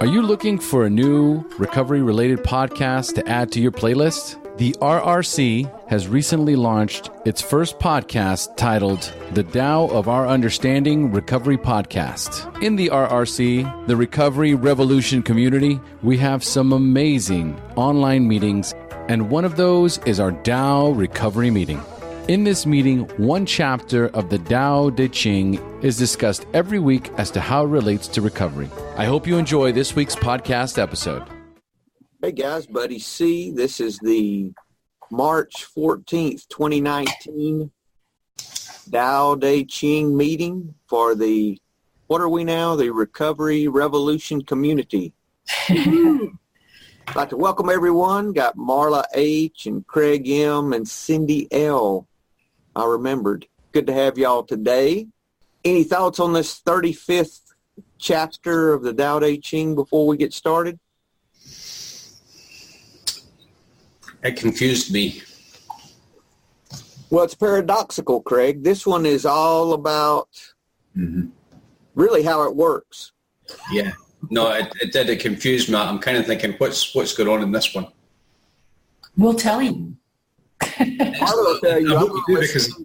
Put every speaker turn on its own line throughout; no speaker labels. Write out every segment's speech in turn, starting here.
Are you looking for a new recovery-related podcast to add to your playlist? The RRC has recently launched its first podcast titled The Tao of Our Understanding Recovery Podcast. In the RRC, the Recovery Revolution Community, we have some amazing online meetings, and one of those is our Tao Recovery Meeting. In this meeting, one chapter of the Tao Te Ching is discussed every week as to how it relates to recovery. I hope you enjoy this week's podcast episode.
Hey guys, Buddy C. This is the March 14th, 2019 Tao Te Ching meeting for the, what are we now? The Recovery Revolution Community. I'd like to welcome everyone. Got Marla H. and Craig M. and Cindy L. I remembered. Good to have y'all today. Any thoughts on this 35th chapter of the Tao Te Ching before we get started?
It confused me.
Well, it's paradoxical, Craig. This one is all about really how it works.
Yeah. No, it did. It confused me. I'm kind of thinking, what's going on in this one?
We'll tell you.
I will tell you.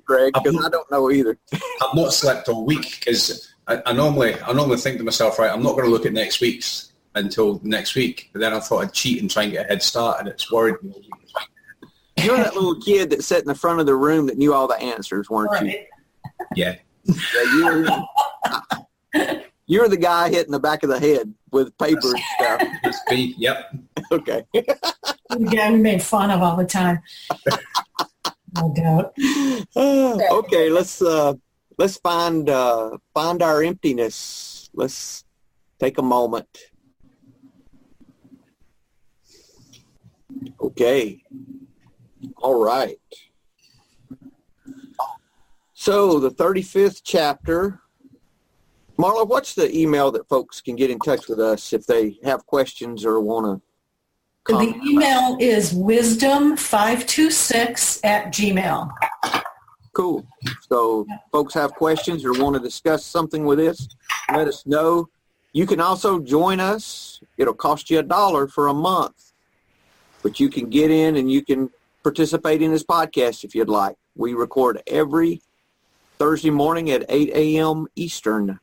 Craig, because I don't know either.
I've not slept all week because I normally think to myself, right, I'm not going to look at next week's until next week. But then I thought I'd cheat and try and get a head start, and it's worried me all week.
You're that little kid that sat in the front of the room that knew all the answers, weren't you?
Yeah.
You're the guy hitting the back of the head with paper and stuff.
That's me. Yep.
Okay.
The guy we made fun of all the time. No doubt.
Okay, let's find our emptiness. Let's take a moment. Okay. All right. So the 35th chapter. Marla, what's the email that folks can get in touch with us if they have questions or want to comment?
The email is wisdom526@gmail.
Cool. So folks have questions or want to discuss something with us, let us know. You can also join us. It'll cost you $1 for a month, but you can get in and you can participate in this podcast if you'd like. We record every Thursday morning at 8 a.m. Eastern.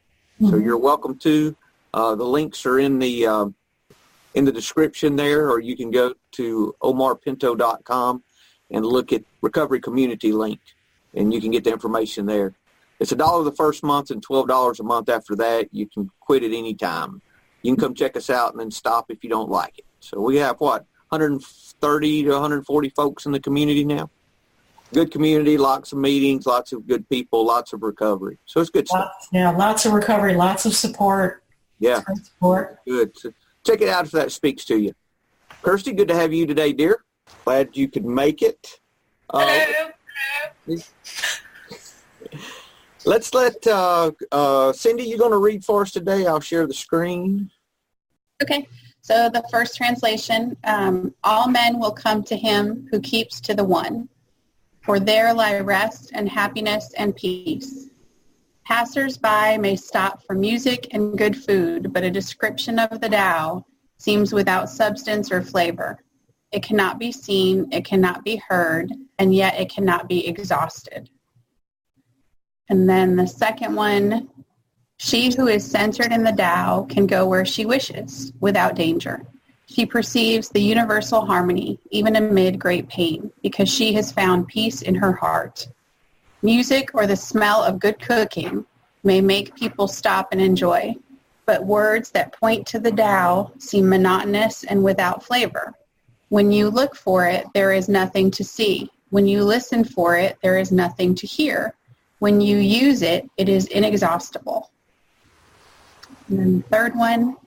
So you're welcome to. The links are in the description there, or you can go to omarpinto.com and look at Recovery Community link, and you can get the information there. It's $1 the first month and $12 a month after that. You can quit at any time. You can come check us out and then stop if you don't like it. So we have, 130 to 140 folks in the community now? Good community, lots of meetings, lots of good people, lots of recovery. So it's good stuff.
Yeah, lots of recovery, lots of support.
Yeah.
Great support.
Good. So check it out if that speaks to you. Kirsty, good to have you today, dear. Glad you could make it. Let's let Cindy, you're going to read for us today. I'll share the screen.
Okay. So the first translation, all men will come to him who keeps to the one. For there lie rest and happiness and peace. Passers-by may stop for music and good food, but a description of the Tao seems without substance or flavor. It cannot be seen, it cannot be heard, and yet it cannot be exhausted. And then the second one, she who is centered in the Tao can go where she wishes without danger. She perceives the universal harmony, even amid great pain, because she has found peace in her heart. Music or the smell of good cooking may make people stop and enjoy, but words that point to the Tao seem monotonous and without flavor. When you look for it, there is nothing to see. When you listen for it, there is nothing to hear. When you use it, it is inexhaustible. And then the third one,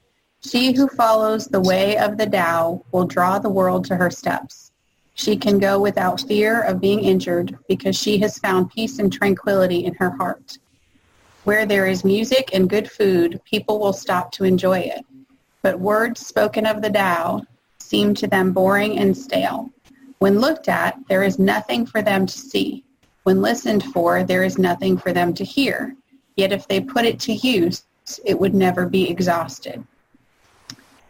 she who follows the way of the Tao will draw the world to her steps. She can go without fear of being injured because she has found peace and tranquility in her heart. Where there is music and good food, people will stop to enjoy it. But words spoken of the Tao seem to them boring and stale. When looked at, there is nothing for them to see. When listened for, there is nothing for them to hear. Yet if they put it to use, it would never be exhausted.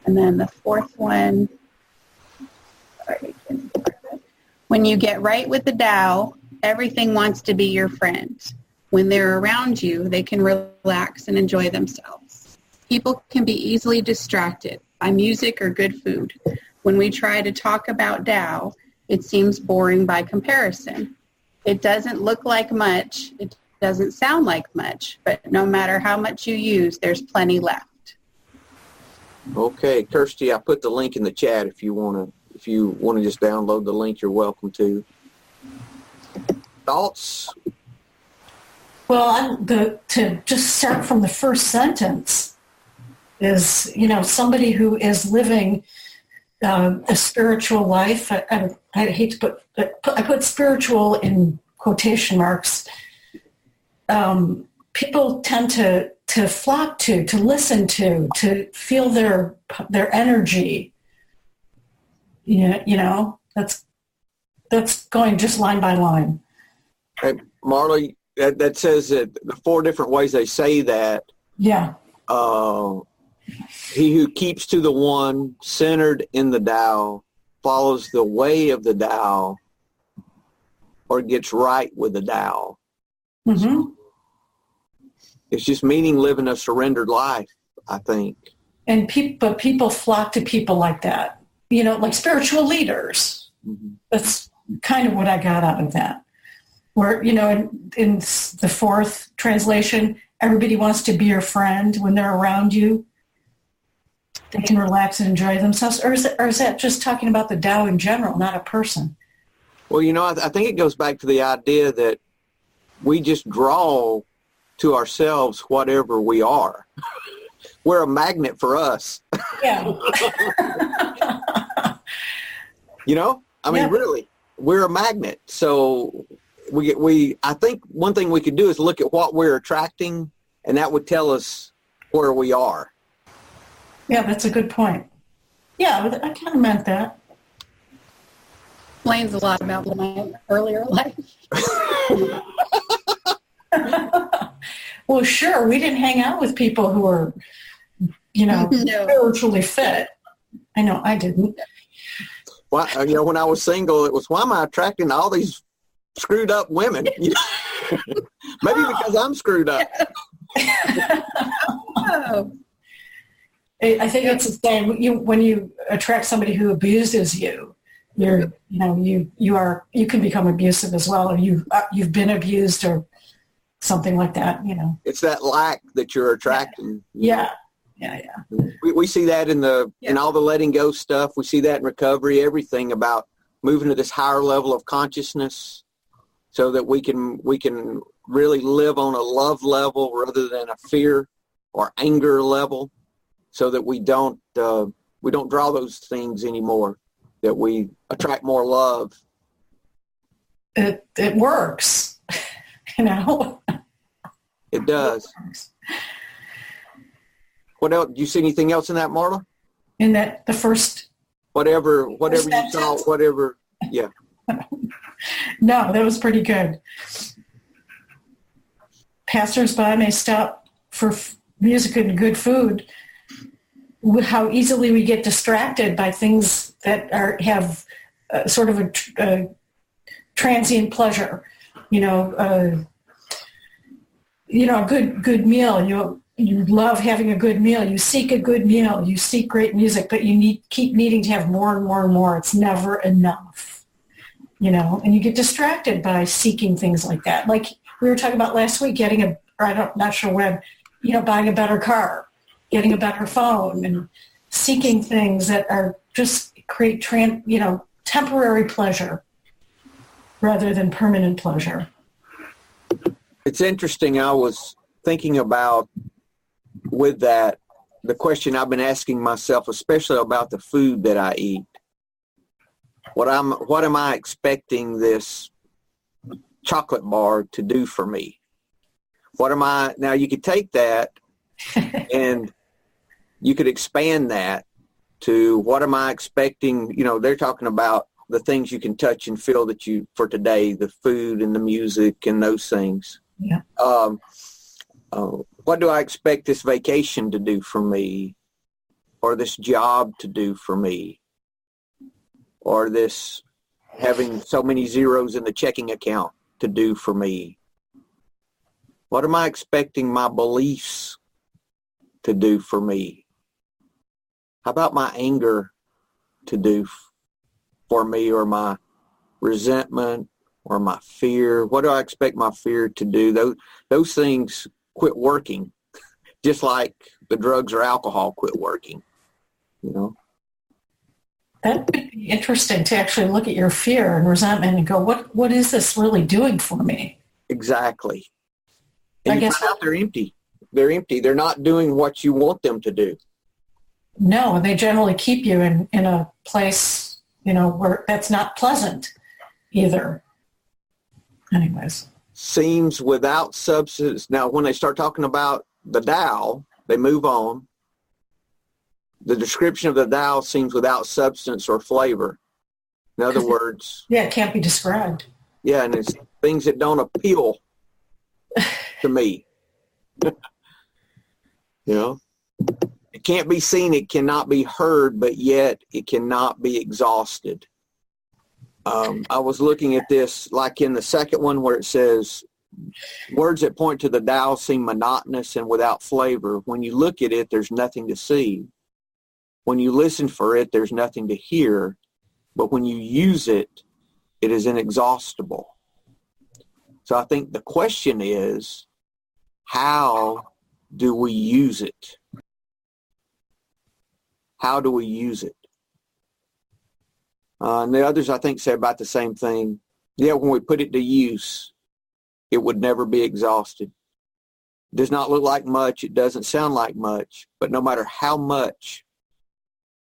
And then the fourth one, when you get right with the Tao, everything wants to be your friend. When they're around you, they can relax and enjoy themselves. People can be easily distracted by music or good food. When we try to talk about Tao, it seems boring by comparison. It doesn't look like much. It doesn't sound like much, but no matter how much you use, there's plenty left.
Okay, Kirsty, I put the link in the chat if you want to just download the link, you're welcome to. Thoughts?
Well, to just start from the first sentence is, somebody who is living a spiritual life. I hate to I put spiritual in quotation marks. People tend to flock to listen to feel their energy. That's going just line by line.
Hey, Marley, that says that the 4 different ways they say that.
Yeah.
He who keeps to the one, centered in the Tao, follows the way of the Tao, or gets right with the Tao.
Mm-hmm.
It's just meaning living a surrendered life, I think.
And people flock to people like that, like spiritual leaders.
Mm-hmm.
That's kind of what I got out of that. Where, in the fourth translation, everybody wants to be your friend. When they're around you, they can relax and enjoy themselves. Or is that just talking about the Tao in general, not a person?
Well, I think it goes back to the idea that we just draw to ourselves whatever we are. We're a magnet for us.
Yeah.
Really, we're a magnet. So I think one thing we could do is look at what we're attracting, and that would tell us where we are.
Yeah, that's a good point. Yeah, I kind of meant that.
Explains a lot about my earlier life.
Well, sure, we didn't hang out with people who were,
No.
spiritually fit. I know I didn't.
Well, when I was single, it was, why am I attracting all these screwed up women? Maybe because I'm screwed up.
Oh.
I think it's the same. When you attract somebody who abuses you, you can become abusive as well, or you've been abused or something like that.
It's that lack that you're attracting.
Yeah.
We see that in all the letting go stuff. We see that in recovery. Everything about moving to this higher level of consciousness, so that we can really live on a love level rather than a fear or anger level, so that we don't draw those things anymore, that we attract more love.
It works,
It does. What else? Do you see anything else in that, Marla?
In that, the first...
Whatever you saw, whatever, yeah.
No, that was pretty good. Passers-by may stop for music and good food. How easily we get distracted by things that have sort of a transient pleasure. A good meal. You love having a good meal. You seek a good meal. You seek great music, but you keep needing to have more and more and more. It's never enough, and you get distracted by seeking things like that. Like we were talking about last week, not sure when, buying a better car, getting a better phone, and seeking things that are just create, temporary pleasure rather than permanent pleasure.
It's interesting. I was thinking about, with that, the question I've been asking myself, especially about the food that I eat. What am I expecting this chocolate bar to do for me? Now you could take that and you could expand that to, what am I expecting? They're talking about the things you can touch and feel for today, the food and the music and those things.
Yeah.
What do I expect this vacation to do for me? or this job to do for me, or this having so many zeros in the checking account to do for me? What am I expecting my beliefs to do for me? How about my anger to do for me, or my resentment, or my fear? What do I expect my fear to do? Those things quit working, just like the drugs or alcohol quit working, you know?
That could be interesting to actually look at your fear and resentment and go, what is this really doing for me?
Exactly. And
I
you
guess
find out they're empty. They're empty. They're not doing what you want them to do.
No, they generally keep you in a place, where that's not pleasant either. Anyways.
Seems without substance. Now, when they start talking about the Tao, they move on. The description of the Tao seems without substance or flavor. In other words...
Yeah, it can't be described.
Yeah, and it's things that don't appeal to me. It can't be seen, it cannot be heard, but yet it cannot be exhausted. I was looking at this, like in the second one where it says, words that point to the Tao seem monotonous and without flavor. When you look at it, there's nothing to see. When you listen for it, there's nothing to hear. But when you use it, it is inexhaustible. So I think the question is, how do we use it? How do we use it? And the others, I think, say about the same thing. Yeah, when we put it to use, it would never be exhausted. It does not look like much. It doesn't sound like much. But no matter how much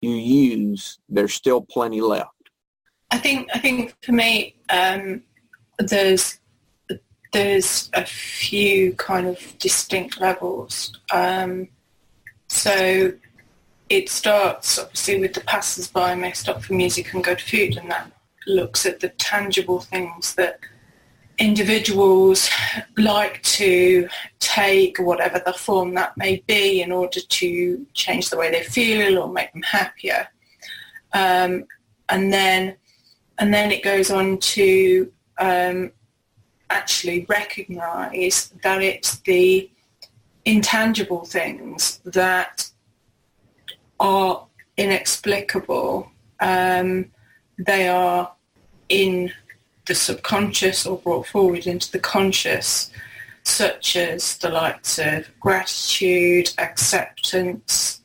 you use, there's still plenty left.
I think for me, there's a few kind of distinct levels. So it starts obviously with the passers-by may stop for music and go to food, and that looks at the tangible things that individuals like to take, whatever the form that may be, in order to change the way they feel or make them happier. And then it goes on to actually recognise that it's the intangible things that are inexplicable. They are in the subconscious or brought forward into the conscious, such as the likes of gratitude, acceptance,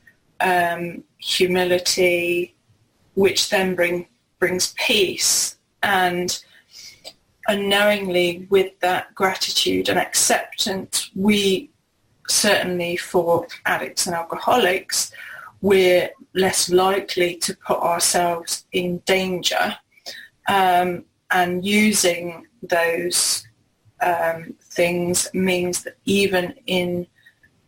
humility, which then brings peace. And unknowingly, with that gratitude and acceptance, we certainly, for addicts and alcoholics, we're less likely to put ourselves in danger, and using those things means that even in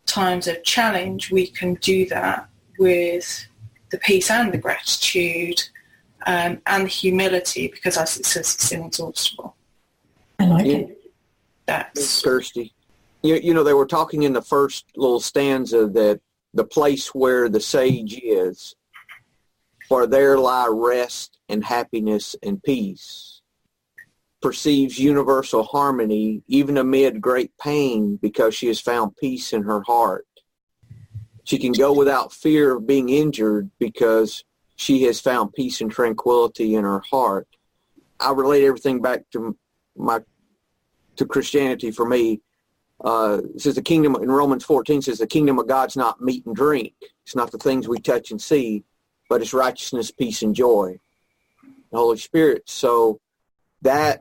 times of challenge, we can do that with the peace and the gratitude and the humility, because as it says, it's inexhaustible.
I like it.
That's Kirsty. They were talking in the first little stanza that the place where the sage is, for there lie rest and happiness and peace, perceives universal harmony even amid great pain, because she has found peace in her heart. She can go without fear of being injured because she has found peace and tranquility in her heart. I relate everything back to Christianity for me. It says the kingdom in Romans 14 says the kingdom of God's not meat and drink. It's not the things we touch and see, but it's righteousness, peace, and joy. The Holy Spirit. So that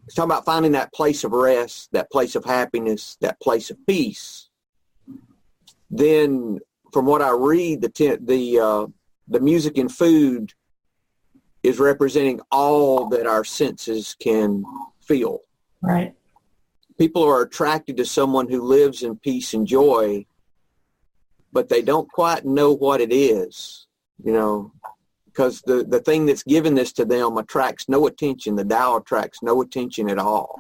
it's talking about finding that place of rest, that place of happiness, that place of peace. Then, from what I read, the music and food is representing all that our senses can feel.
Right.
People are attracted to someone who lives in peace and joy, but they don't quite know what it is, because the thing that's given this to them attracts no attention. The Tao attracts no attention at all.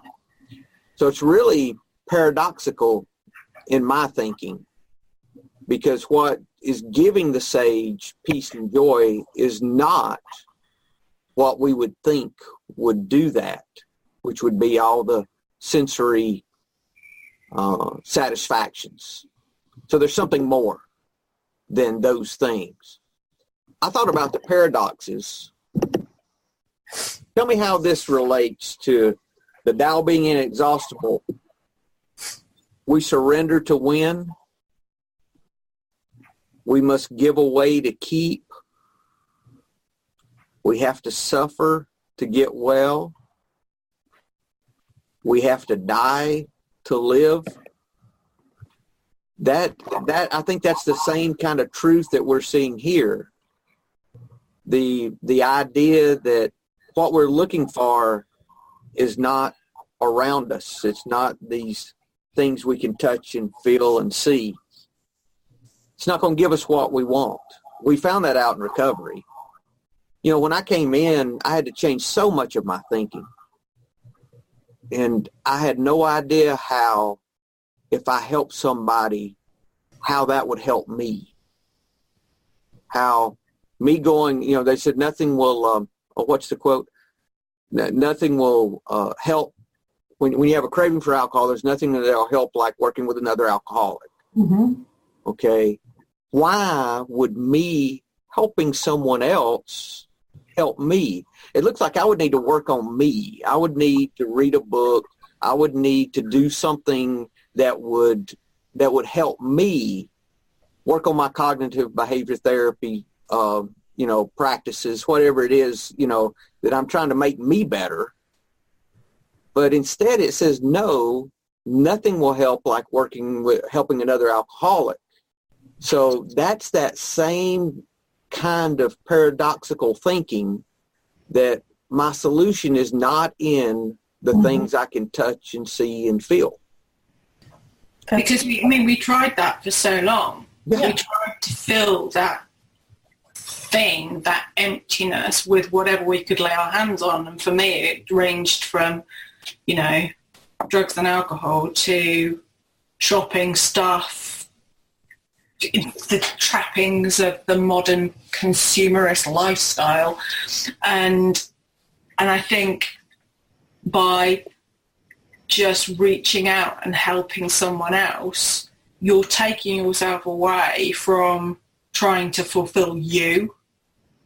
So it's really paradoxical in my thinking, because what is giving the sage peace and joy is not what we would think would do that, which would be all the sensory satisfactions. So there's something more than those things. I thought about the paradoxes. Tell me how this relates to the Tao being inexhaustible. We surrender to win. We must give away to keep. We have to suffer to get well. We have to die to live. That I think that's the same kind of truth that we're seeing here. The idea that what we're looking for is not around us. It's not these things we can touch and feel and see. It's not going to give us what we want. We found that out in recovery. You know, when I came in, I had to change so much of my thinking. And I had no idea how, if I helped somebody, how that would help me. How me going, you know, they said nothing will, what's the quote? Nothing will help. When you have a craving for alcohol, there's nothing that'll help like working with another alcoholic.
Mm-hmm.
Okay. Why would me helping someone else help me? It looks like I would need to work on me. I would need to read a book. I would need to do something that would help me work on my cognitive behavior therapy, practices, whatever it is, that I'm trying to make me better. But instead it says, no, nothing will help like helping another alcoholic. So that's that same kind of paradoxical thinking that my solution is not in the things I can touch and see and feel.
Because we tried that for so long. Yeah. We tried to fill that thing, that emptiness, with whatever we could lay our hands on. And for me, it ranged from, drugs and alcohol to shopping, stuff, the trappings of the modern consumerist lifestyle. And I think by just reaching out and helping someone else, you're taking yourself away from trying to fulfill you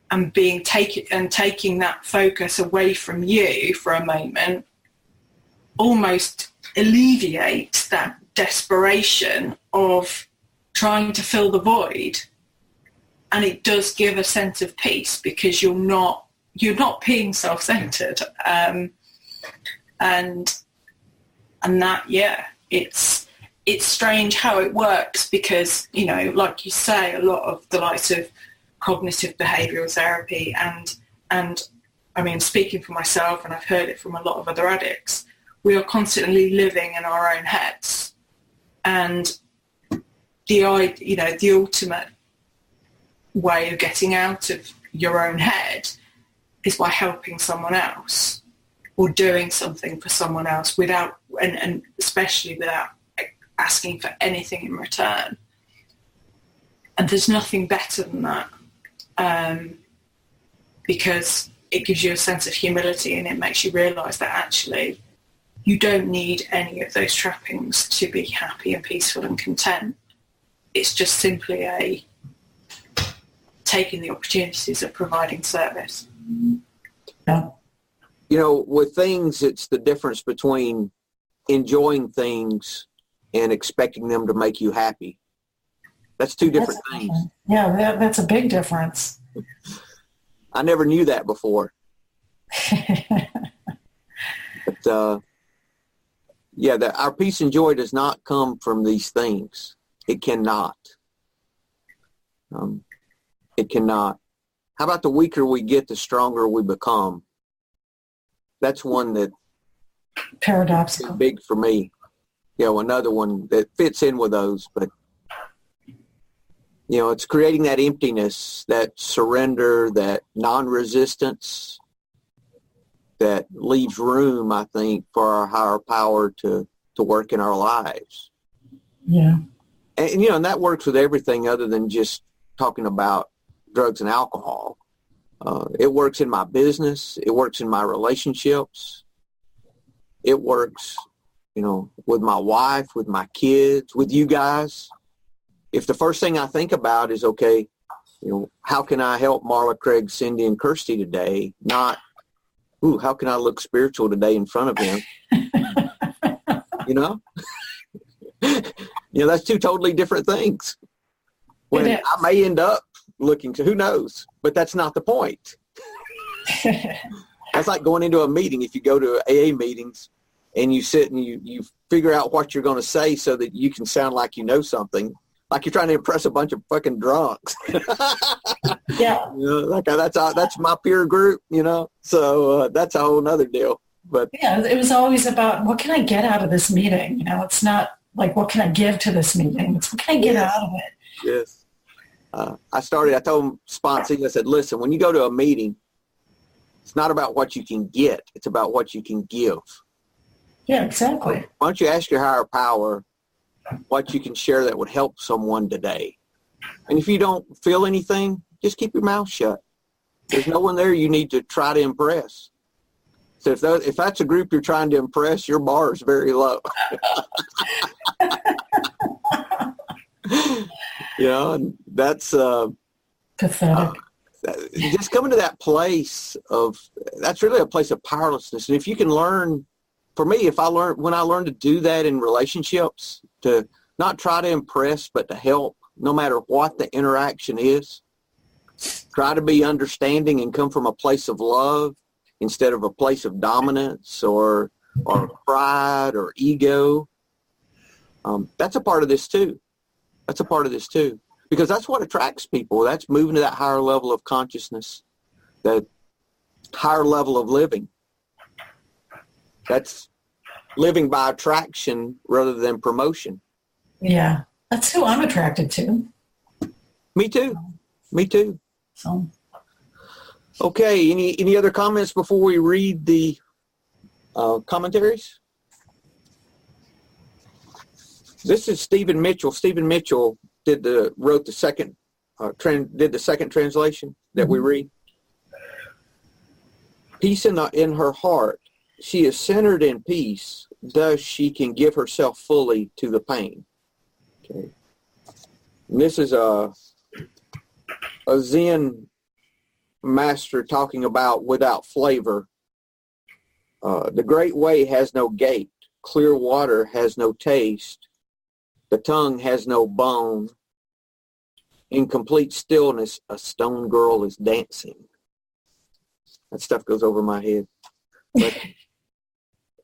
and taking that focus away from you for a moment almost alleviates that desperation of trying to fill the void. And it does give a sense of peace because you're not being self-centered. And that, it's strange how it works because, like you say, a lot of the likes of cognitive behavioural therapy and I mean, speaking for myself, and I've heard it from a lot of other addicts, we are constantly living in our own heads. And the ultimate way of getting out of your own head is by helping someone else or doing something for someone else without, and especially without asking for anything in return. And there's nothing better than that, because it gives you a sense of humility and it makes you realise that actually you don't need any of those trappings to be happy and peaceful and content. It's just simply taking the opportunities of providing service.
Yeah.
With things, it's the difference between enjoying things and expecting them to make you happy. That's two different things.
Yeah, that's a big difference.
I never knew that before. But, our peace and joy does not come from these things. It cannot. It cannot. How about the weaker we get, the stronger we become? That's one that
paradoxical.
Is big for me. Another one that fits in with those, but it's creating that emptiness, that surrender, that non-resistance that leaves room, I think, for our higher power to work in our lives.
Yeah.
And that works with everything other than just talking about drugs and alcohol. It works in my business. It works in my relationships. It works, with my wife, with my kids, with you guys. If the first thing I think about is, okay, how can I help Marla, Craig, Cindy, and Kirsty today? Not, how can I look spiritual today in front of him? That's two totally different things. When I may end up looking to, who knows? But that's not the point. That's like going into a meeting. If you go to AA meetings and you sit and you figure out what you're going to say so that you can sound like you know something, like you're trying to impress a bunch of fucking drunks.
Yeah.
That's my peer group, so that's a whole nother deal. But
yeah, it was always about what can I get out of this meeting? It's not like what can I give to this meeting? It's what can I get out of it?
Yes. I told sponsors, I said, listen, when you go to a meeting, it's not about what you can get. It's about what you can give.
Yeah, exactly.
Why don't you ask your higher power what you can share that would help someone today? And if you don't feel anything, just keep your mouth shut. There's no one there you need to try to impress. So if that's a group you're trying to impress, your bar is very low. And that's
pathetic.
Just coming to that place that's really a place of powerlessness. And if you can learn, for me, when I learned to do that in relationships, to not try to impress, but to help, no matter what the interaction is, try to be understanding and come from a place of love instead of a place of dominance or pride or ego. That's a part of this too. Because that's what attracts people. That's moving to that higher level of consciousness, that higher level of living. That's living by attraction rather than promotion.
Yeah, that's who I'm attracted to.
Me too.
So,
okay, any other comments before we read the commentaries? This is Stephen Mitchell. Stephen Mitchell wrote the second translation that we read. Peace in her heart. She is centered in peace, thus she can give herself fully to the pain. Okay. And this is a Zen master talking about without flavor. The great way has no gate. Clear water has no taste. The tongue has no bone. In complete stillness, a stone girl is dancing. That stuff goes over my head.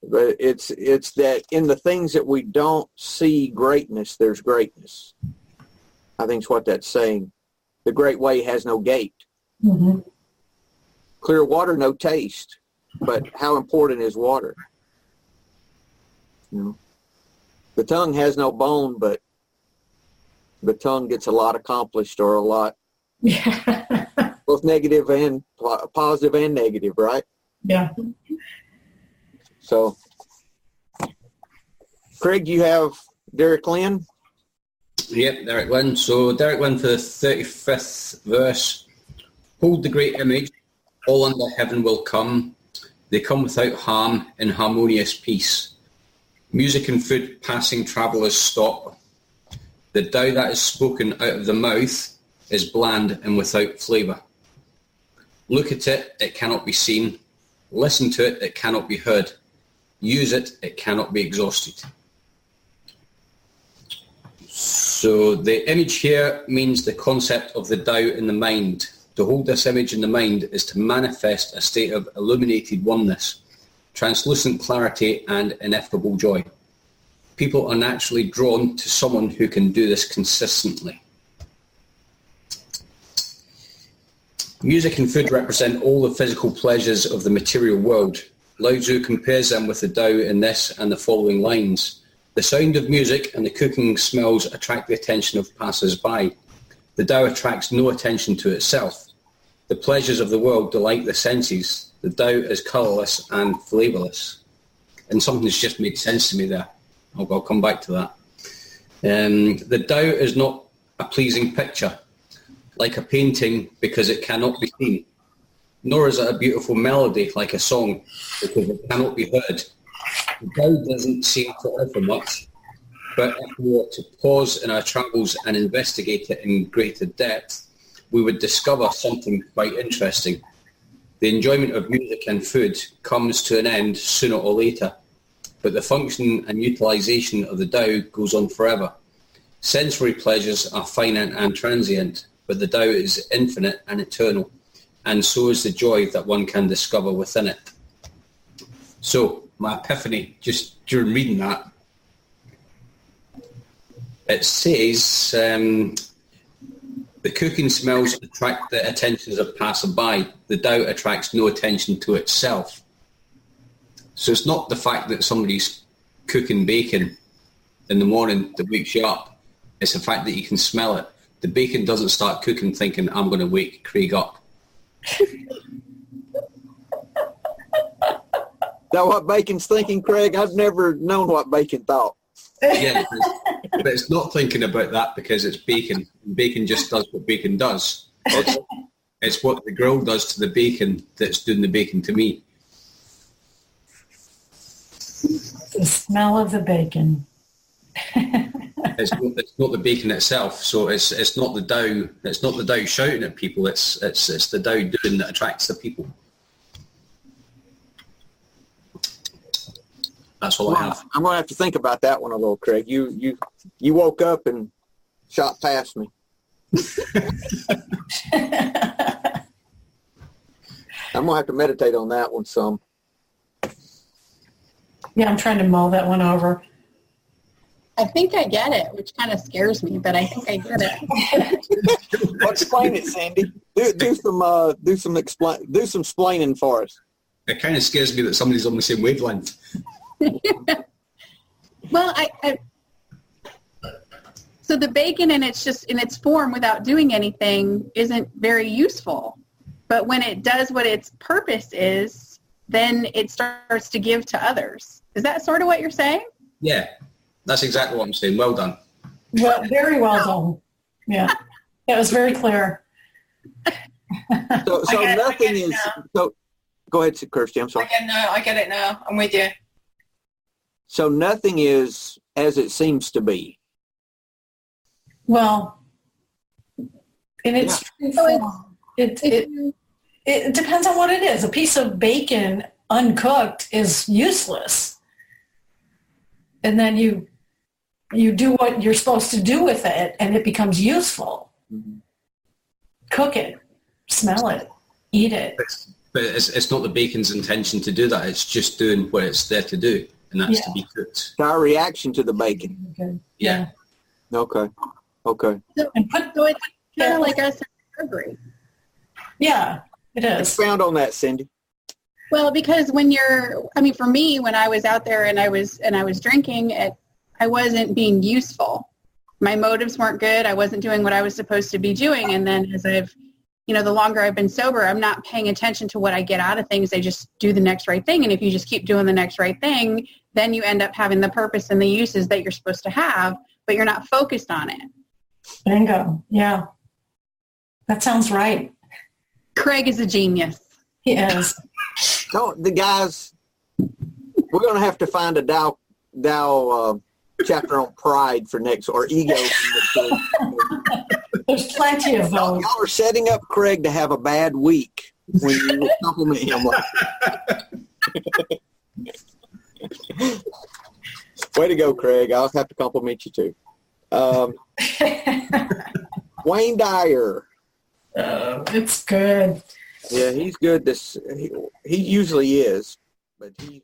But it's that in the things that we don't see greatness, there's greatness. I think it's what that's saying. The great way has no gate.
Mm-hmm.
Clear water, no taste. But how important is water? The tongue has no bone, but the tongue gets a lot accomplished, or a lot, both negative and positive and negative, right?
Yeah.
So, Craig, you have Derek Lynn?
Yep, Derek Lynn. So Derek Lynn for the 35th verse. Hold the great image, all under heaven will come. They come without harm in harmonious peace. Music and food passing travellers stop. The Tao that is spoken out of the mouth is bland and without flavour. Look at it, it cannot be seen. Listen to it, it cannot be heard. Use it, it cannot be exhausted. So the image here means the concept of the Tao in the mind. To hold this image in the mind is to manifest a state of illuminated oneness, translucent clarity and ineffable joy. People are naturally drawn to someone who can do this consistently. Music and food represent all the physical pleasures of the material world. Lao Tzu compares them with the Tao in this and the following lines. The sound of music and the cooking smells attract the attention of passers-by. The Tao attracts no attention to itself. The pleasures of the world delight the senses. The Tao is colourless and flavourless. And something's just made sense to me there. I'll come back to that. The Tao is not a pleasing picture, like a painting, because it cannot be seen, nor is it a beautiful melody, like a song, because it cannot be heard. The Tao doesn't seem to offer much, but if we were to pause in our travels and investigate it in greater depth, we would discover something quite interesting. The enjoyment of music and food comes to an end sooner or later, but the function and utilization of the Tao goes on forever. Sensory pleasures are finite and transient, but the Tao is infinite and eternal, and so is the joy that one can discover within it. So, my epiphany, just during reading that, it says, the cooking smells attract the attentions of passers-by. The Tao attracts no attention to itself. So it's not the fact that somebody's cooking bacon in the morning that wakes you up. It's the fact that you can smell it. The bacon doesn't start cooking thinking, I'm going to wake Craig up.
Is that what bacon's thinking, Craig? I've never known what bacon thought.
Yeah, but it's not thinking about that because it's bacon. Bacon just does what bacon does. It's what the grill does to the bacon that's doing the bacon to me.
The smell of the bacon.
It's not the bacon itself. So it's not the Tao. It's not the Tao shouting at people. It's the Tao doing that attracts the people. That's all I have.
I'm going to have to think about that one a little, Craig. You woke up and shot past me. I'm going to have to meditate on that one some.
Yeah, I'm trying to mull that one over.
I think I get it, which kind of scares me, but I think I get it.
Well, explain it, Sandy. Do some explaining for us.
It kind of scares me that somebody's on the same wavelength.
Well, so the bacon and it's just in its form without doing anything isn't very useful. But when it does what its purpose is, then it starts to give to others. Is that sort of what you're saying?
Yeah, that's exactly what I'm saying. Well done.
Well, very well done. Yeah, that was very clear.
So nothing is. So, go ahead, Kirsty. I'm sorry.
I get it now. I'm with you.
So nothing is as it seems to be.
Well, in its true form, it depends on what it is. A piece of bacon uncooked is useless. And then you do what you're supposed to do with it, and it becomes useful. Mm-hmm. Cook it, smell it, eat it.
But it's not the bacon's intention to do that. It's just doing what it's there to do, and that's to be cooked. Our
reaction to the bacon.
Okay.
Yeah.
Okay.
So it's kind of like us in recovery.
Yeah, it is.
Expound on that, Cindy.
Well, because for me, when I was out there and I was drinking, I wasn't being useful. My motives weren't good. I wasn't doing what I was supposed to be doing. And then as the longer I've been sober, I'm not paying attention to what I get out of things. I just do the next right thing. And if you just keep doing the next right thing, then you end up having the purpose and the uses that you're supposed to have, but you're not focused on it.
Bingo. Yeah. That sounds right.
Craig is a genius.
He is.
So the guys, we're going to have to find a Tao chapter on pride for next, or ego.
There's plenty of those.
Y'all are setting up Craig to have a bad week when you compliment him. Way to go, Craig. I'll have to compliment you too. Wayne Dyer.
It's good.
Yeah, he's good. He usually is, but he.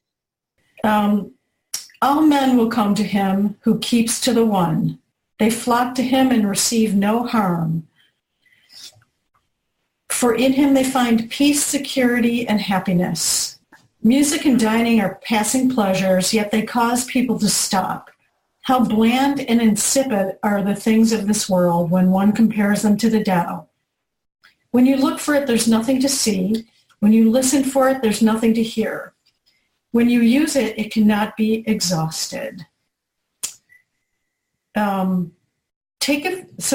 All men will come to him who keeps to the one. They flock to him and receive no harm. For in him they find peace, security, and happiness. Music and dining are passing pleasures, yet they cause people to stop. How bland and insipid are the things of this world when one compares them to the Tao. When you look for it, there's nothing to see. When you listen for it, there's nothing to hear. When you use it, it cannot be exhausted. So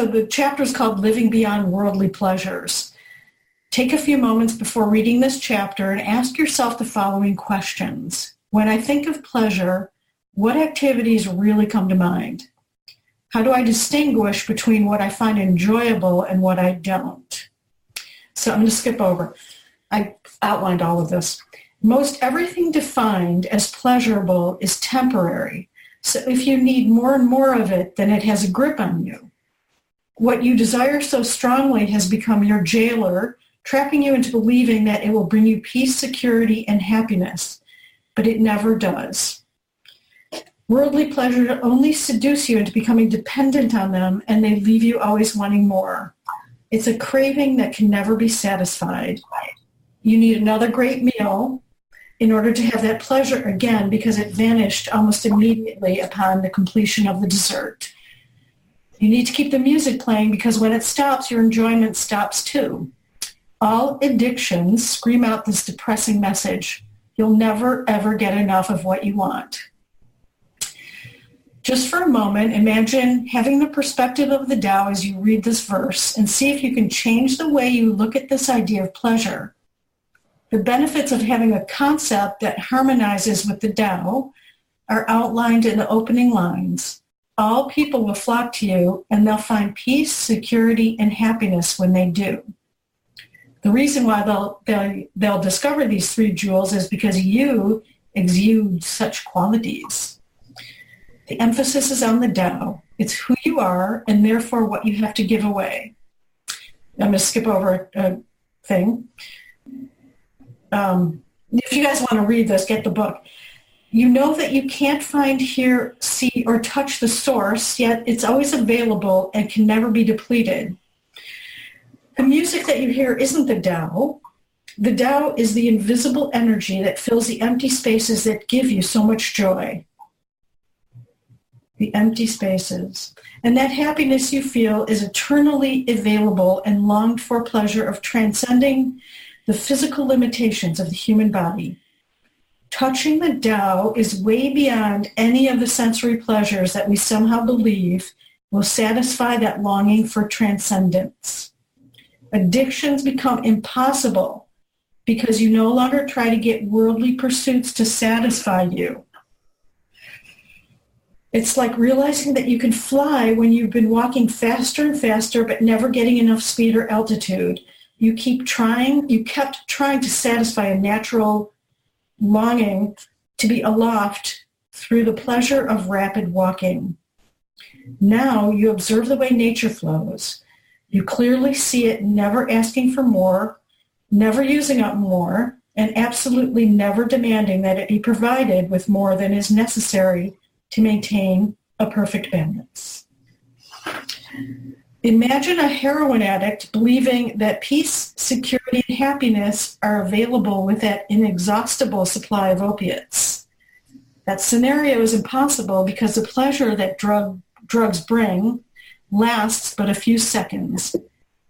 the chapter is called Living Beyond Worldly Pleasures. Take a few moments before reading this chapter and ask yourself the following questions. When I think of pleasure, what activities really come to mind? How do I distinguish between what I find enjoyable and what I don't? So I'm going to skip over. I outlined all of this. Most everything defined as pleasurable is temporary. So if you need more and more of it, then it has a grip on you. What you desire so strongly has become your jailer, trapping you into believing that it will bring you peace, security, and happiness. But it never does. Worldly pleasure only seduce you into becoming dependent on them, and they leave you always wanting more. It's a craving that can never be satisfied. You need another great meal in order to have that pleasure again, because it vanished almost immediately upon the completion of the dessert. You need to keep the music playing, because when it stops, your enjoyment stops too. All addictions scream out this depressing message. You'll never, ever get enough of what you want. Just for a moment, imagine having the perspective of the Tao as you read this verse and see if you can change the way you look at this idea of pleasure. The benefits of having a concept that harmonizes with the Tao are outlined in the opening lines. All people will flock to you, and they'll find peace, security, and happiness when they do. The reason why they'll discover these three jewels is because you exude such qualities. The emphasis is on the Tao. It's who you are, and therefore what you have to give away. I'm going to skip over a thing. If you guys want to read this, get the book. You know that you can't find, hear, see, or touch the source, yet it's always available and can never be depleted. The music that you hear isn't the Tao. The Tao is the invisible energy that fills the empty spaces that give you so much joy. The empty spaces. And that happiness you feel is eternally available and longed for pleasure of transcending the physical limitations of the human body. Touching the Tao is way beyond any of the sensory pleasures that we somehow believe will satisfy that longing for transcendence. Addictions become impossible because you no longer try to get worldly pursuits to satisfy you. It's like realizing that you can fly when you've been walking faster and faster but never getting enough speed or altitude. You kept trying to satisfy a natural longing to be aloft through the pleasure of rapid walking. Now you observe the way nature flows. You clearly see it never asking for more, never using up more, and absolutely never demanding that it be provided with more than is necessary to maintain a perfect balance. Imagine a heroin addict believing that peace, security, and happiness are available with that inexhaustible supply of opiates. That scenario is impossible because the pleasure that drugs bring lasts but a few seconds,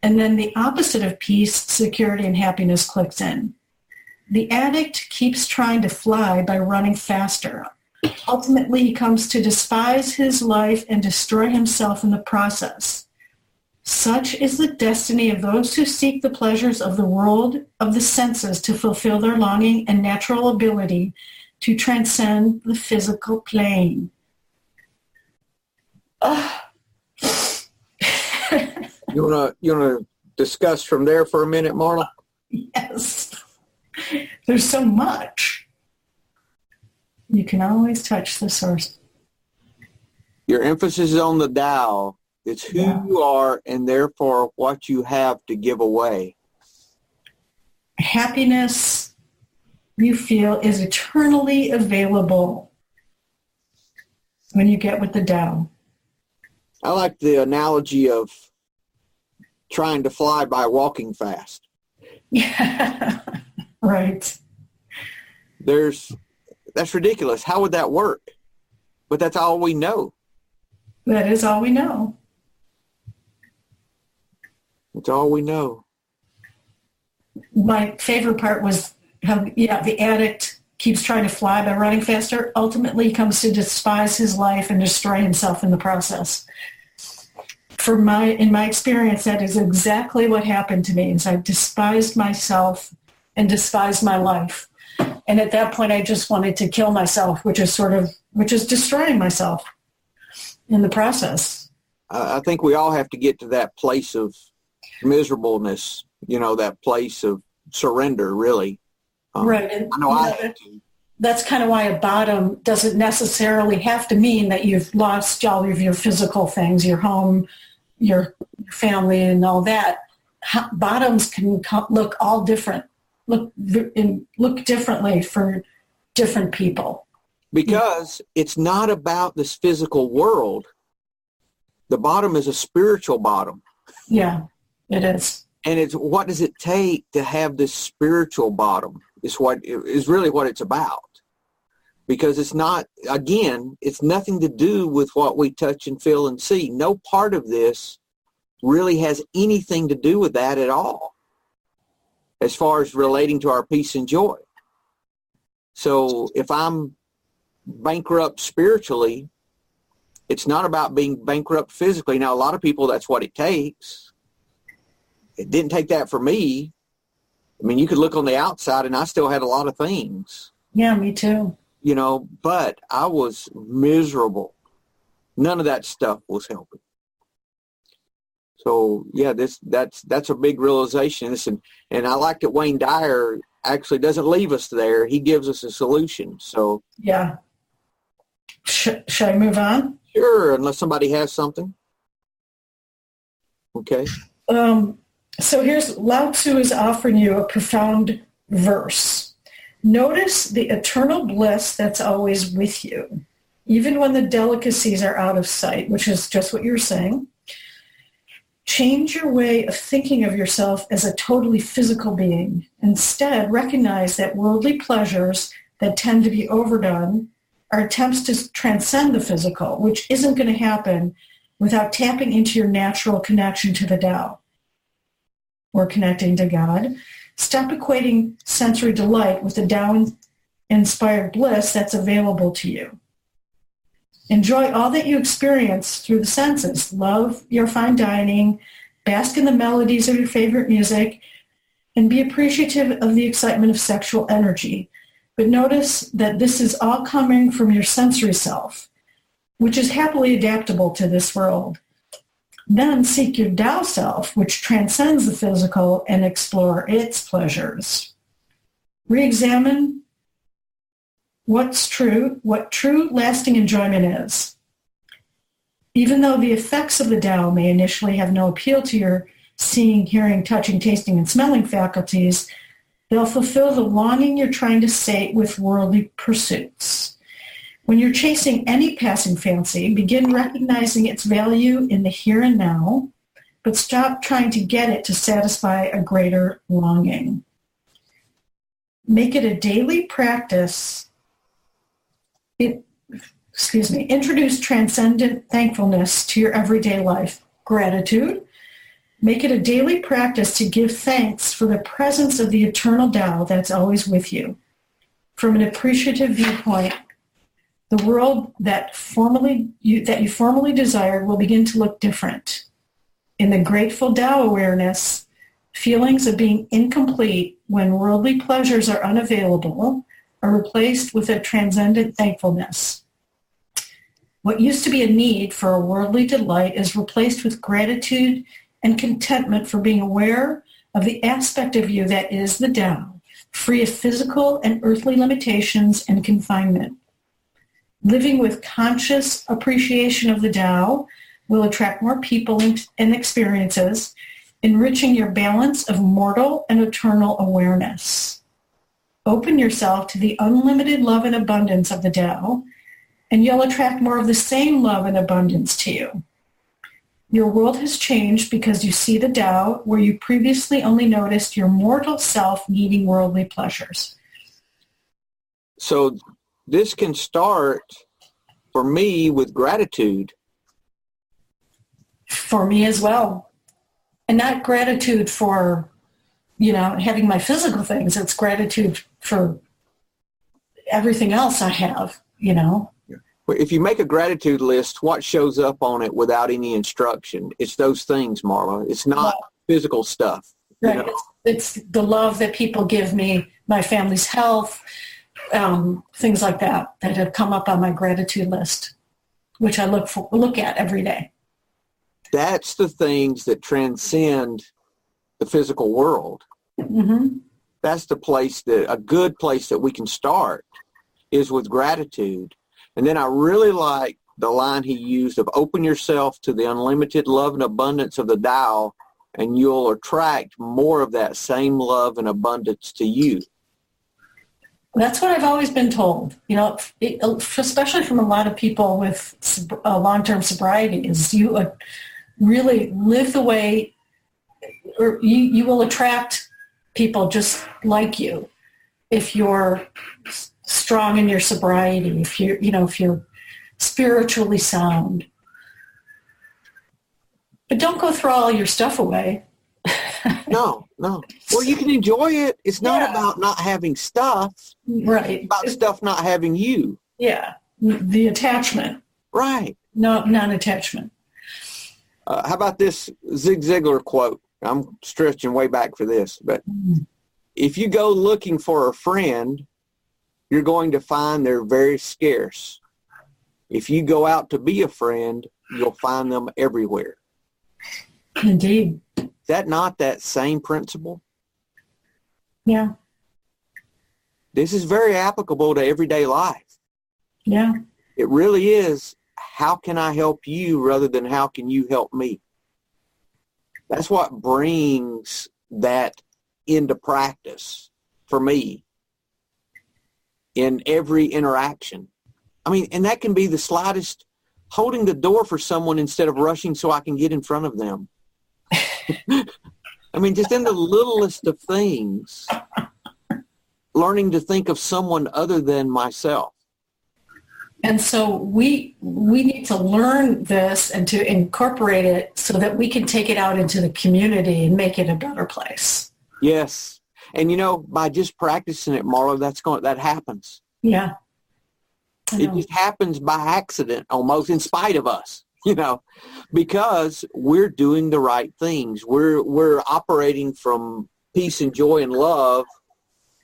and then the opposite of peace, security, and happiness clicks in. The addict keeps trying to fly by running faster. Ultimately, he comes to despise his life and destroy himself in the process. Such is the destiny of those who seek the pleasures of the world of the senses to fulfill their longing and natural ability to transcend the physical plane.
You wanna discuss from there for a minute, Marla?
Yes. There's so much. You can always touch the source.
Your emphasis is on the Tao. It's who you are and therefore what you have to give away.
Happiness you feel is eternally available when you get with the Tao.
I like the analogy of trying to fly by walking fast.
Yeah, right.
That's ridiculous. How would that work? But that's all we know.
That is all we know.
It's all we know.
My favorite part was how, the addict keeps trying to fly by running faster, ultimately comes to despise his life and destroy himself in the process. In my experience, that is exactly what happened to me. Is I despised myself and despised my life. And at that point, I just wanted to kill myself, which is destroying myself in the process.
I think we all have to get to that place of miserableness, that place of surrender, really.
Right. And,
I know I have to.
That's kind of why a bottom doesn't necessarily have to mean that you've lost all of your physical things, your home, your family, and all that. Bottoms can look all different, look differently for different people.
Because it's not about this physical world. The bottom is a spiritual bottom.
Yeah, it is.
And it's what does it take to have this spiritual bottom is really what it's about. Because it's not, again, it's nothing to do with what we touch and feel and see. No part of this really has anything to do with that at all, as far as relating to our peace and joy. So if I'm bankrupt spiritually, it's not about being bankrupt physically. Now, a lot of people, that's what it takes. It didn't take that for me. I mean, you could look on the outside, and I still had a lot of things.
Yeah, me too.
But I was miserable. None of that stuff was helping. So, yeah, that's a big realization. And I like that Wayne Dyer actually doesn't leave us there. He gives us a solution. So,
yeah. Shall I move on?
Sure, unless somebody has something. Okay.
So here's Lao Tzu is offering you a profound verse. Notice the eternal bliss that's always with you, even when the delicacies are out of sight, which is just what you're saying. Change your way of thinking of yourself as a totally physical being. Instead, recognize that worldly pleasures that tend to be overdone are attempts to transcend the physical, which isn't going to happen without tapping into your natural connection to the Tao or connecting to God. Stop equating sensory delight with the Tao-inspired bliss that's available to you. Enjoy all that you experience through the senses. Love your fine dining, bask in the melodies of your favorite music, and be appreciative of the excitement of sexual energy. But notice that this is all coming from your sensory self, which is happily adaptable to this world. Then seek your Tao self, which transcends the physical, and explore its pleasures. Re-examine what true lasting enjoyment is. Even though the effects of the Tao may initially have no appeal to your seeing, hearing, touching, tasting, and smelling faculties, they'll fulfill the longing you're trying to sate with worldly pursuits. When you're chasing any passing fancy, begin recognizing its value in the here and now, but stop trying to get it to satisfy a greater longing. Make it a daily practice. Introduce transcendent thankfulness to your everyday life. Gratitude. Make it a daily practice to give thanks for the presence of the eternal Tao that's always with you. From an appreciative viewpoint, the world that you formerly desired will begin to look different. In the grateful Tao awareness, feelings of being incomplete when worldly pleasures are unavailable are replaced with a transcendent thankfulness. What used to be a need for a worldly delight is replaced with gratitude and contentment for being aware of the aspect of you that is the Tao, free of physical and earthly limitations and confinement. Living with conscious appreciation of the Tao will attract more people and experiences, enriching your balance of mortal and eternal awareness. Open yourself to the unlimited love and abundance of the Tao, and you'll attract more of the same love and abundance to you. Your world has changed because you see the Tao where you previously only noticed your mortal self needing worldly pleasures.
So this can start, for me, with gratitude.
For me as well. And not gratitude for, having my physical things. It's gratitude for everything else I have, you know.
If you make a gratitude list, what shows up on it without any instruction? It's those things, Marla. It's not physical stuff.
Right.
You know?
It's the love that people give me, my family's health, things like that have come up on my gratitude list, which I look at every day.
That's the things that transcend the physical world.
Mm-hmm.
That's the place a good place that we can start is with gratitude. And then I really like the line he used of open yourself to the unlimited love and abundance of the Tao, and you'll attract more of that same love and abundance to you.
That's what I've always been told, you know, especially from a lot of people with long-term sobriety, is you really live the way, or you will attract people just like you if you're strong in your sobriety, if you're spiritually sound. But don't go throw all your stuff away.
No. Well, you can enjoy it. It's not about not having stuff.
Right.
It's about stuff not having you.
Yeah. The attachment.
Right.
No, non-attachment.
How about this Zig Ziglar quote? I'm stretching way back for this, but if you go looking for a friend, you're going to find they're very scarce. If you go out to be a friend, you'll find them everywhere.
Indeed.
Is that not that same principle?
Yeah.
This is very applicable to everyday life.
Yeah.
It really is. How can I help you rather than how can you help me? That's what brings that into practice for me in every interaction. I mean, and that can be the slightest, holding the door for someone instead of rushing so I can get in front of them. I mean, just in the littlest of things, learning to think of someone other than myself.
And so we need to learn this and to incorporate it so that we can take it out into the community and make it a better place.
Yes. And, you know, by just practicing it, Marla, that happens.
Yeah.
It just happens by accident, almost in spite of us, you know, because we're doing the right things. We're operating from peace and joy and love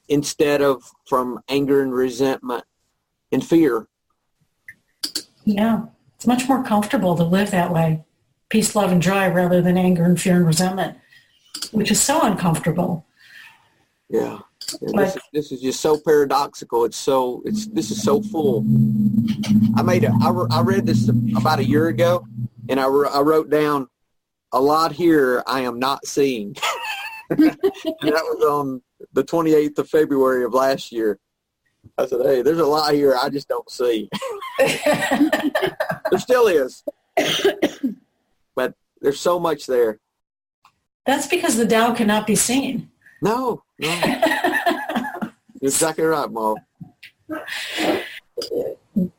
instead of from anger and resentment and fear.
Yeah. It's much more comfortable to live that way. Peace, love, and joy rather than anger and fear and resentment, which is so uncomfortable.
Yeah. This is just so paradoxical. This is so full. I read this about a year ago, and I wrote down a lot here I am not seeing. And that was on the 28th of February of last year. I said, hey, there's a lot here I just don't see. There still is. But there's so much there.
That's because the Tao cannot be seen.
No. You're exactly right, Mo.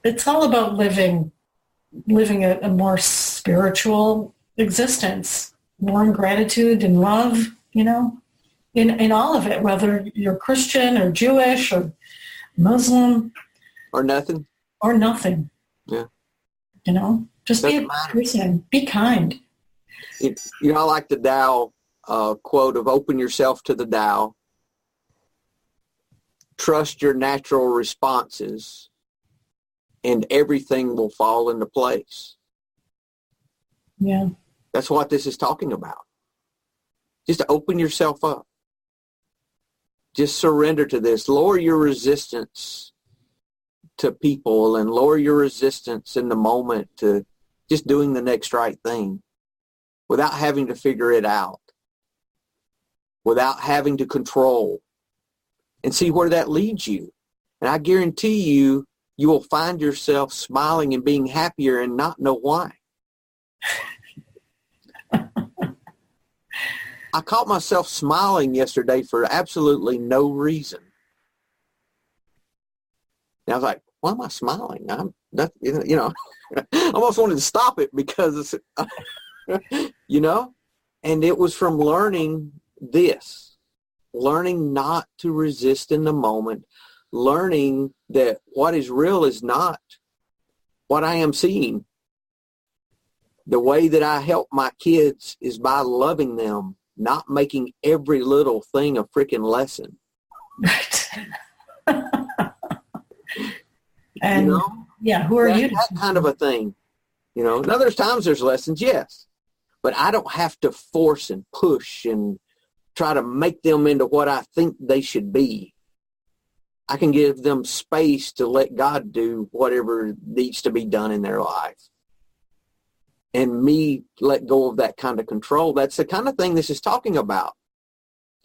It's all about living a more spiritual existence, more in gratitude and love, you know, in all of it, whether you're Christian or Jewish or Muslim.
Or nothing.
Yeah. You know, just be a person. Be kind.
You know, I like the Tao quote of open yourself to the Tao. Trust your natural responses, and everything will fall into place.
Yeah.
That's what this is talking about. Just open yourself up. Just surrender to this. Lower your resistance to people and lower your resistance in the moment to just doing the next right thing without having to figure it out, without having to control, and see where that leads you. And I guarantee you, you will find yourself smiling and being happier and not know why. I caught myself smiling yesterday for absolutely no reason. And I was like, why am I smiling? I almost wanted to stop it because, you know, and it was from learning this, learning not to resist in the moment, learning that what is real is not what I am seeing. The way that I help my kids is by loving them, not making every little thing a freaking lesson.
Right. And,
you know?
yeah, who are you?
That kind of a thing. You know, now there's times there's lessons, yes. But I don't have to force and push and try to make them into what I think they should be. I can give them space to let God do whatever needs to be done in their life. And me let go of that kind of control. That's the kind of thing this is talking about,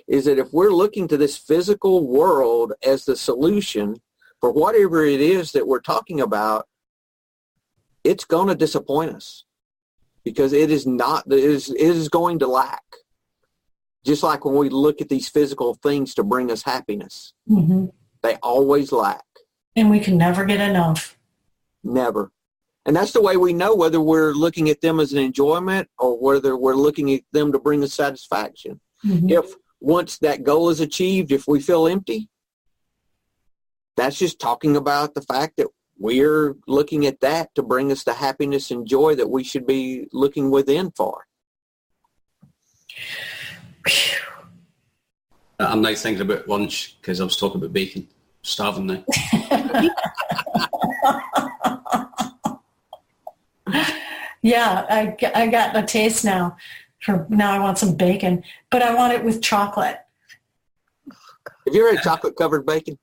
is that if we're looking to this physical world as the solution for whatever it is that we're talking about, it's going to disappoint us because it is going to lack. Just like when we look at these physical things to bring us happiness,
Mm-hmm.
they always lack.
And we can never get enough.
Never. And that's the way we know whether we're looking at them as an enjoyment or whether we're looking at them to bring us satisfaction.
Mm-hmm.
If once that goal is achieved, if we feel empty, that's just talking about the fact that we're looking at that to bring us the happiness and joy that we should be looking within for.
I'm now thinking about lunch because I was talking about bacon. Starving now.
Yeah, I got a taste now. Now I want some bacon, but I want it with chocolate.
Have you ever had chocolate-covered bacon?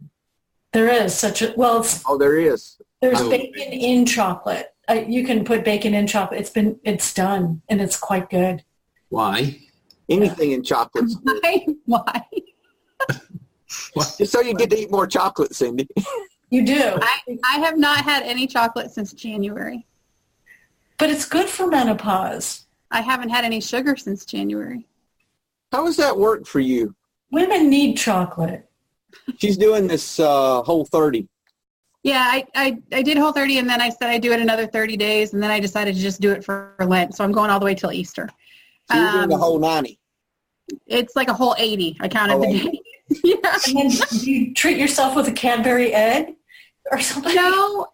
There is such a, well,
There is.
there's bacon in chocolate. You can put bacon in chocolate. It's done, and it's quite good.
Why?
Anything in chocolates.
Why?
Just so you get to eat more chocolate, Cindy.
You do.
I have not had any chocolate since January.
But it's good for menopause.
I haven't had any sugar since January.
How does that work for you?
Women need chocolate.
She's doing this Whole 30.
Yeah, I did Whole 30, and then I said I'd do it another 30 days, and then I decided to just do it for Lent. So I'm going all the way till Easter.
So you're doing the Whole 90.
It's like a whole 80. I counted the days. Yeah.
And then do you treat yourself with a Cadbury egg or something?
No,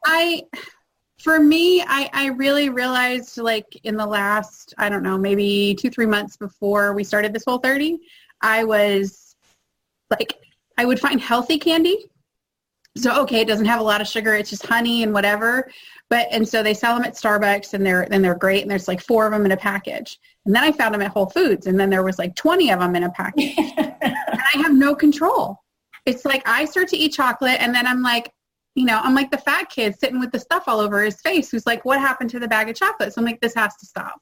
for me, I really realized like in the last, I don't know, maybe 2-3 months before we started this Whole 30, I was like, I would find healthy candy. So, okay, it doesn't have a lot of sugar. It's just honey and whatever. And so they sell them at Starbucks and they're great. And there's like 4 of them in a package. And then I found them at Whole Foods and then there was like 20 of them in a package. And I have no control. It's like I start to eat chocolate and then I'm like, I'm like the fat kid sitting with the stuff all over his face who's like, what happened to the bag of chocolate? So I'm like, this has to stop.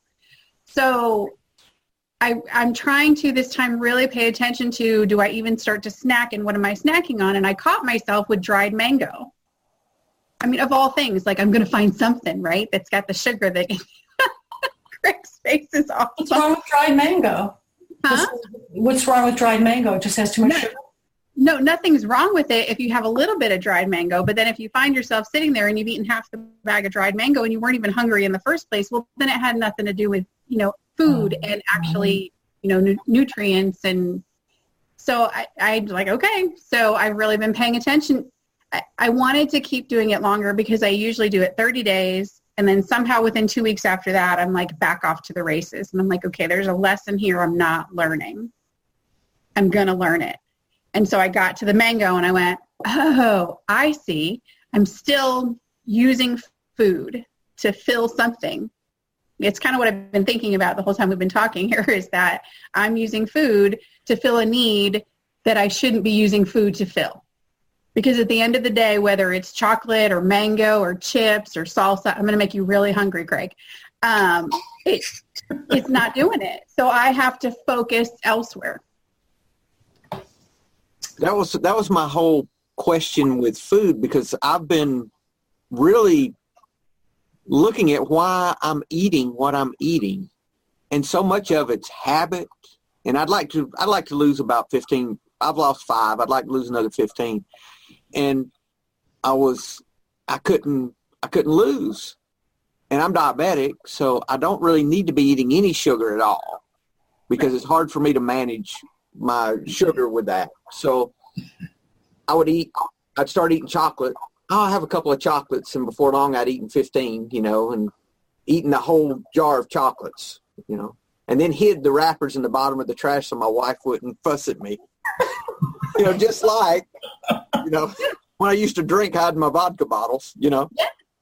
So I'm trying to this time really pay attention to, do I even start to snack and what am I snacking on? And I caught myself with dried mango. I mean, of all things, like I'm going to find something, right, that's got the sugar that Craig's face is awesome.
What's wrong with dried mango?
Huh?
What's wrong with dried mango? It just has too much sugar?
No, nothing's wrong with it if you have a little bit of dried mango, but then if you find yourself sitting there and you've eaten half the bag of dried mango and you weren't even hungry in the first place, well, then it had nothing to do with, food and actually, nutrients. And so I'm like, okay, so I've really been paying attention. I wanted to keep doing it longer because I usually do it 30 days. And then somehow within 2 weeks after that, I'm like back off to the races. And I'm like, okay, there's a lesson here I'm not learning. I'm going to learn it. And so I got to the mango and I went, oh, I see. I'm still using food to fill something. It's kind of what I've been thinking about the whole time we've been talking here is that I'm using food to fill a need that I shouldn't be using food to fill. Because at the end of the day, whether it's chocolate or mango or chips or salsa, I'm going to make you really hungry, Greg. It's not doing it. So I have to focus elsewhere.
That was my whole question with food, because I've been really looking at why I'm eating what I'm eating, and so much of it's habit. And I'd like to lose about 15. I've lost 5. I'd like to lose another 15. And I couldn't lose. And I'm diabetic, so I don't really need to be eating any sugar at all because it's hard for me to manage my sugar with that. So I would eat I'd start eating chocolate. I'll have a couple of chocolates, and before long I'd eaten 15, and eating the whole jar of chocolates, and then hid the wrappers in the bottom of the trash so my wife wouldn't fuss at me. Just like, when I used to drink, hiding my vodka bottles,
Yeah,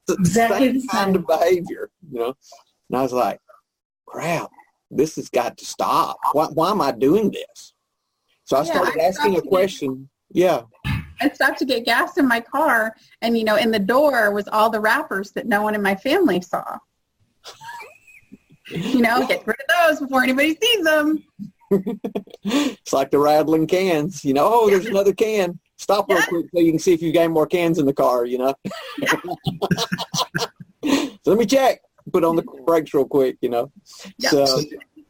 exactly
the same kind of behavior, And I was like, crap, this has got to stop. Why am I doing this? So I started asking a question. Yeah.
I stopped to get gas in my car, and, in the door was all the wrappers that no one in my family saw. Get rid of those before anybody sees them.
It's like the rattling cans, oh, there's another can. Stop real quick so you can see if you gain more cans in the car, So let me check. Put on the brakes real quick, So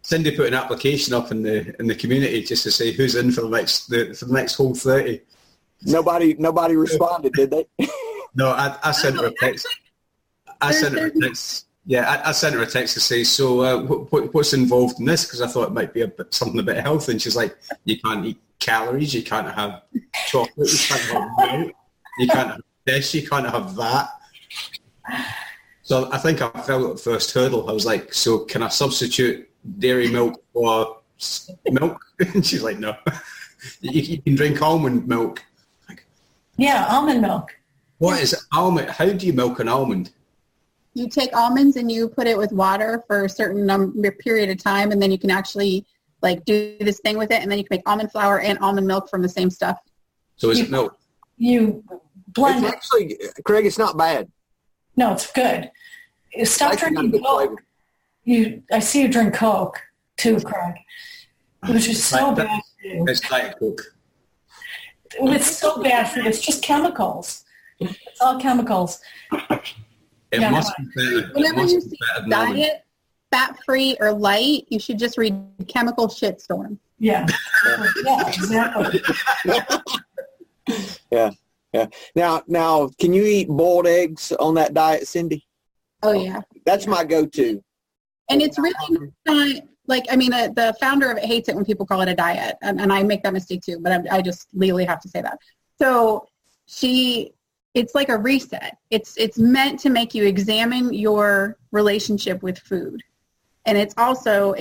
Cindy put an application up in the community just to say who's in for the next whole 30.
Nobody responded, did they?
No, I sent her a text. I sent her a text. Yeah, I sent her a text to say, so what's involved in this? Because I thought it might be something a bit healthy. And she's like, you can't eat calories, you can't have chocolate, you can't have milk, you can't have this, you can't have that. So I think I fell at the first hurdle. I was like, so can I substitute dairy milk for milk? And she's like, no. You can drink almond milk.
Yeah, almond milk.
What is almond? How do you milk an almond?
You take almonds and you put it with water for a certain period of time, and then you can actually do this thing with it, and then you can make almond flour and almond milk from the same stuff.
So is it milk?
You blend it.
Actually, Craig, it's not bad.
No, it's good. Stop drinking Coke. I see you drink Coke too, Craig. Which is so bad for you.
It's Diet Coke.
It's so bad for you. It's just chemicals. It's all chemicals.
It must be better.
Whenever you see diet, fat-free, or light, you should just read Chemical Shitstorm.
Yeah. Yeah, exactly.
Yeah. Now, can you eat boiled eggs on that diet, Cindy?
Oh, yeah.
That's my go-to.
And it's really not, the founder of it hates it when people call it a diet. And I make that mistake too, but I just legally have to say that. So it's like a reset. It's meant to make you examine your relationship with food. And it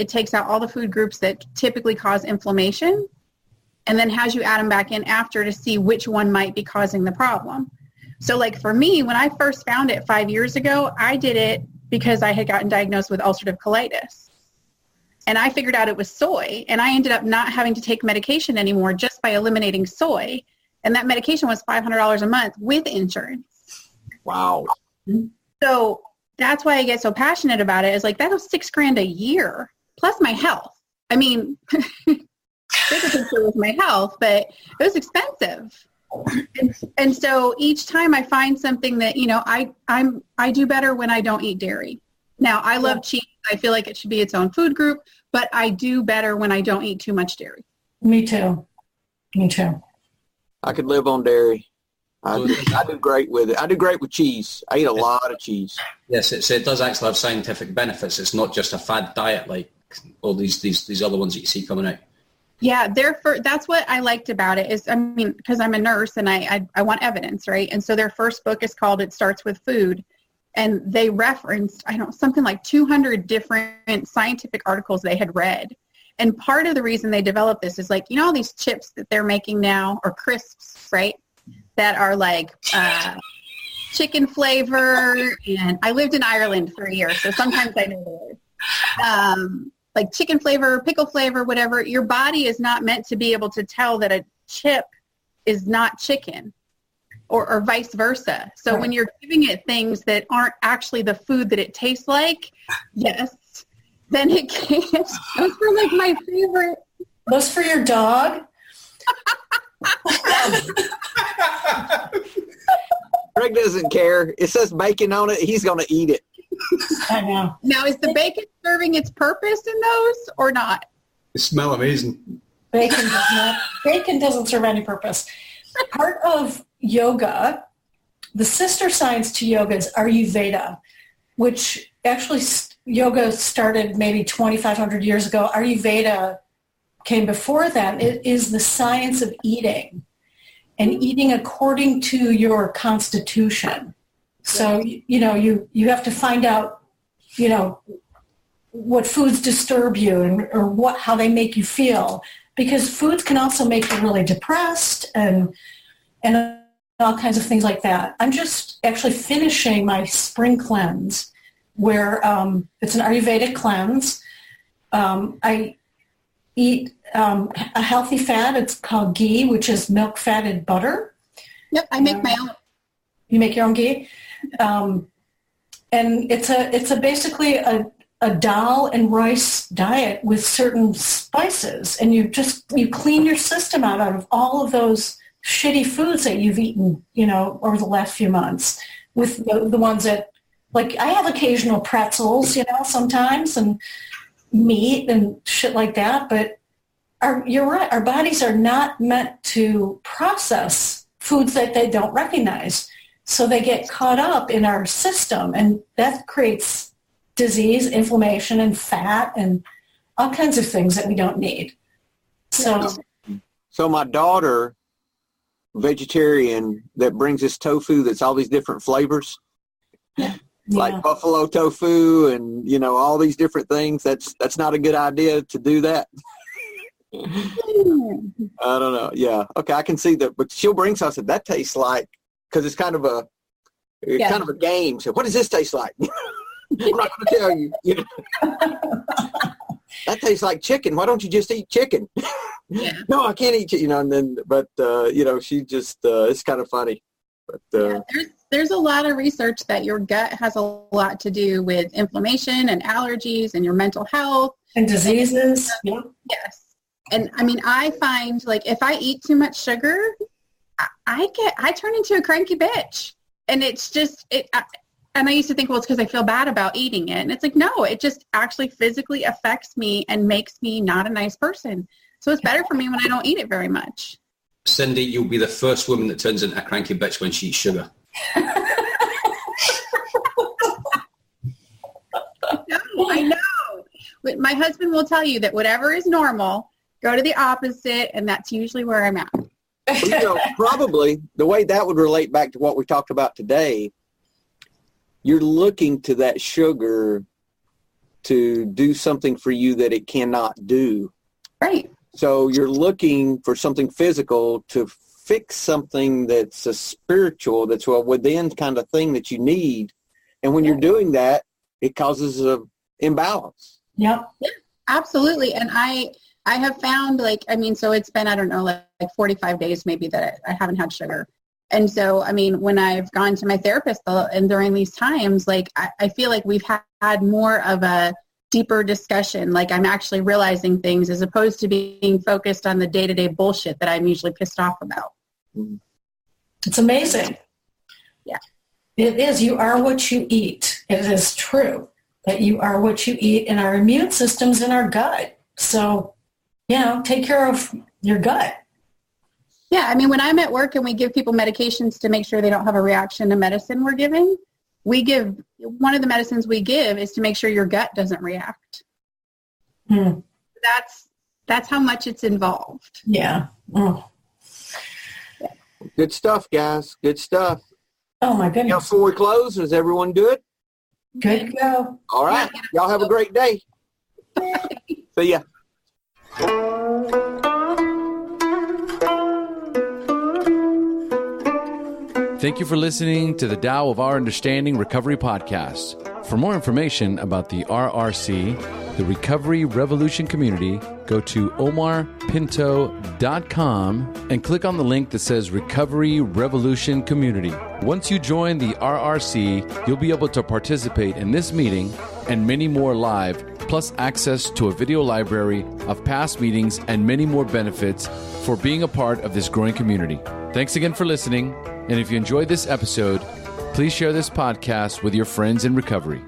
takes out all the food groups that typically cause inflammation, and then has you add them back in after to see which one might be causing the problem. So for me, when I first found it 5 years ago, I did it because I had gotten diagnosed with ulcerative colitis. And I figured out it was soy, and I ended up not having to take medication anymore just by eliminating soy. And that medication was $500 a month with insurance.
Wow.
So that's why I get so passionate about it. Is that was $6,000 a year plus my health. I mean, bigger picture with my health, but it was expensive. And so each time I find something that, I do better when I don't eat dairy. Now, I love cheese. I feel like it should be its own food group, but I do better when I don't eat too much dairy.
Me too.
I could live on dairy. I do great with it. I do great with cheese. I eat a lot of cheese.
Yes, it does actually have scientific benefits. It's not just a fad diet like all these other ones that you see coming out.
Yeah, that's what I liked about it is, because I'm a nurse and I want evidence, right? And so their first book is called It Starts With Food. And they referenced, something like 200 different scientific articles they had read. And part of the reason they developed this is all these chips that they're making now, or crisps, right? That are chicken flavor. And I lived in Ireland for a year, so sometimes I know the word. Chicken flavor, pickle flavor, whatever. Your body is not meant to be able to tell that a chip is not chicken. Or vice versa. So when you're giving it things that aren't actually the food that it tastes like, yes, then it can't. Those were my favorite.
Those for your dog?
Greg doesn't care. It says bacon on it. He's going to eat it.
I know.
Now, is the bacon serving its purpose in those or not?
They smell amazing.
Bacon doesn't serve any purpose. Part of yoga, the sister science to yoga is Ayurveda, which actually yoga started maybe 2,500 years ago. Ayurveda came before that. It is the science of eating. and eating according to your constitution. So, you have to find out, what foods disturb you or how they make you feel, because foods can also make you really depressed and all kinds of things like that. I'm just actually finishing my spring cleanse, where it's an Ayurvedic cleanse. I eat a healthy fat. It's called ghee, which is milk-fatted butter.
Yep, I make my own.
You make your own ghee? And it's basically a dal and rice diet with certain spices, and you clean your system out of all of those shitty foods that you've eaten, over the last few months, with the ones that, like, I have occasional pretzels, sometimes, and meat and shit like that, but you're right, our bodies are not meant to process foods that they don't recognize. So they get caught up in our system, and that creates disease, inflammation, and fat, and all kinds of things that we don't need. So
my daughter, vegetarian, that brings us tofu that's all these different flavors, like buffalo tofu and, all these different things. That's not a good idea to do that. I don't know. Yeah. Okay, I can see that. But she'll bring something that tastes like, because it's kind of a game. So what does this taste like? I'm not going to tell you. That tastes like chicken. Why don't you just eat chicken? No, I can't eat chicken. And then, but she just it's kind of funny. But
there's a lot of research that your gut has a lot to do with inflammation and allergies and your mental health
and diseases.
Yes. And I mean, I find, like, if I eat too much sugar, I turn into a cranky bitch. And it's just, and I used to think, well, it's because I feel bad about eating it. And it's like, no, it just actually physically affects me and makes me not a nice person. So it's better for me when I don't eat it very much.
Cindy, you'll be the first woman that turns into a cranky bitch when she eats sugar.
No, I know. But my husband will tell you that whatever is normal, go to the opposite, and that's usually where I'm at.
Probably the way that would relate back to what we talked about today, you're looking to that sugar to do something for you that it cannot do.
Right.
So you're looking for something physical to fix something that's a spiritual, that's a within kind of thing that you need. And when you're doing that, it causes an imbalance.
Yep.
Yeah, absolutely. And I have found, so it's been, I don't know, like 45 days maybe that I haven't had sugar. And so, when I've gone to my therapist and during these times, I feel like we've had more of a deeper discussion. Like, I'm actually realizing things as opposed to being focused on the day-to-day bullshit that I'm usually pissed off about.
It's amazing.
Yeah.
It is. You are what you eat. It is true that you are what you eat, and our immune system's in our gut. So, take care of your gut.
Yeah, when I'm at work and we give people medications to make sure they don't have a reaction to medicine we're giving, one of the medicines we give is to make sure your gut doesn't react. That's how much it's involved.
Yeah. Oh.
Yeah.
Good stuff, guys. Good stuff.
Oh, my goodness.
Before we close, is everyone good?
Good to go.
All right. Y'all have a great day. See ya.
Thank you for listening to the Tao of Our Understanding Recovery Podcast. For more information about the RRC, the Recovery Revolution Community, go to omarpinto.com and click on the link that says Recovery Revolution Community. Once you join the RRC, you'll be able to participate in this meeting and many more live, plus access to a video library of past meetings and many more benefits for being a part of this growing community. Thanks again for listening. And if you enjoyed this episode, please share this podcast with your friends in recovery.